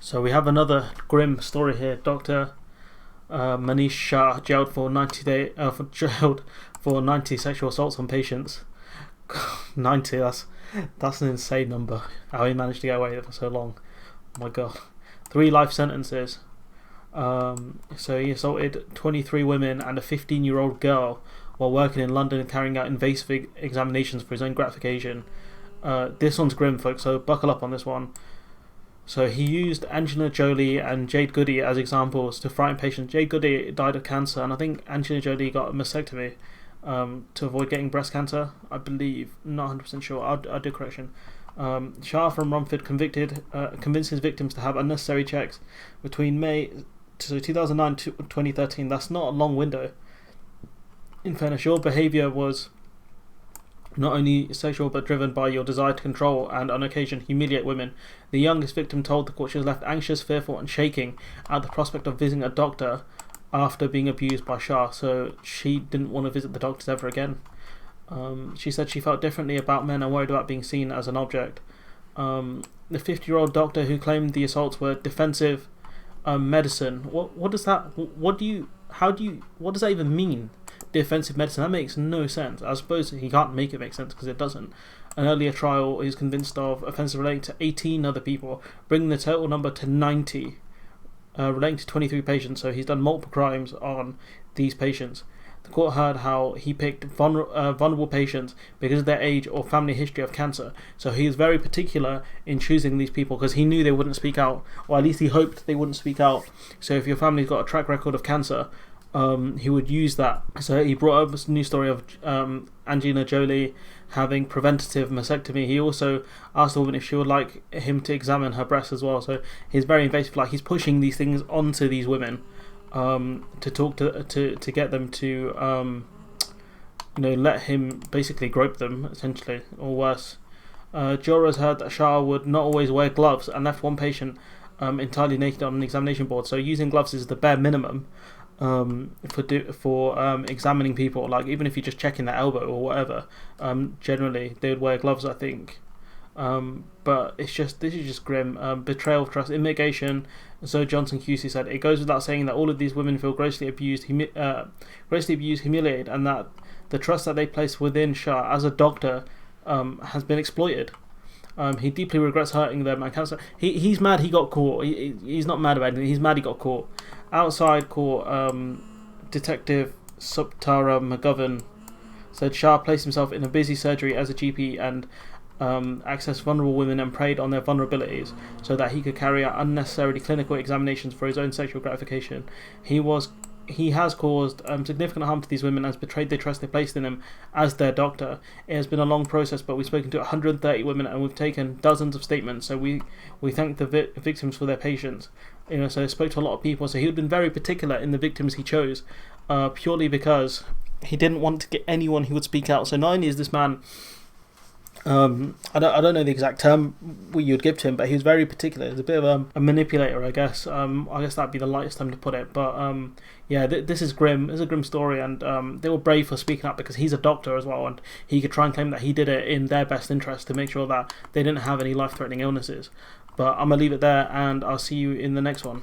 So we have another grim story here. Dr. Manish Shah jailed for 90 sexual assaults on patients. 90. That's an insane number. How he managed to get away with it for so long. Oh my god. 3 life sentences. So he assaulted 23 women and a 15-year-old girl while working in London and carrying out invasive examinations for his own gratification. This one's grim, folks, so buckle up on this one. So he used Angelina Jolie and Jade Goody as examples to frighten patients. Jade Goody died of cancer, and I think Angelina Jolie got a mastectomy to avoid getting breast cancer, I believe. Not 100% sure. I'll do correction. Shah from Romford convinced his victims to have unnecessary checks between May 2009 to 2013. That's not a long window. In fairness, your behaviour was not only sexual but driven by your desire to control and on occasion humiliate women. The youngest victim told the court she was left anxious, fearful and shaking at the prospect of visiting a doctor after being abused by Shah, so she didn't want to visit the doctors ever again. She said she felt differently about men and worried about being seen as an object. The 50-year-old doctor who claimed the assaults were defensive medicine. What does that even mean? Defensive medicine, that makes no sense. I suppose he can't make it make sense because it doesn't. An earlier trial is convinced of offences relating to 18 other people, bringing the total number to 90, relating to 23 patients. So he's done multiple crimes on these patients. The court heard how he picked vulnerable patients because of their age or family history of cancer. So he is very particular in choosing these people because he knew they wouldn't speak out, or at least he hoped they wouldn't speak out. So if your family's got a track record of cancer, he would use that. So he brought up this new story of Angelina Jolie having preventative mastectomy. He also asked the woman if she would like him to examine her breasts as well. So he's very invasive, like he's pushing these things onto these women to talk to get them to let him basically grope them, essentially, or worse. Jurors heard that Shah would not always wear gloves and left one patient entirely naked on an examination board. So using gloves is the bare minimum for examining people. Like even if you're just checking their elbow or whatever, generally they would wear gloves, I think. But this is just grim. Betrayal of trust. In mitigation, Zoe Johnson QC said, it goes without saying that all of these women feel grossly abused, humiliated, and that the trust that they place within Shah as a doctor has been exploited. He deeply regrets hurting them and cancer. He's mad he got caught. He's not mad about anything. He's mad he got caught. Outside court, Detective Suptara McGovern said Shah placed himself in a busy surgery as a GP and accessed vulnerable women and preyed on their vulnerabilities so that he could carry out unnecessarily clinical examinations for his own sexual gratification. He has caused significant harm to these women and has betrayed the trust they placed in him as their doctor. It has been a long process, but we've spoken to 130 women and we've taken dozens of statements. So we thank the victims for their patience. So I spoke to a lot of people. So he had been very particular in the victims he chose, purely because he didn't want to get anyone who would speak out. So not only is this man, I don't know the exact term you'd give to him, but he was very particular. He's a bit of a manipulator, I guess. I guess that'd be the lightest time to put it. But this is grim. It's a grim story, and they were brave for speaking up because he's a doctor as well, and he could try and claim that he did it in their best interest to make sure that they didn't have any life-threatening illnesses. But I'm gonna leave it there, and I'll see you in the next one.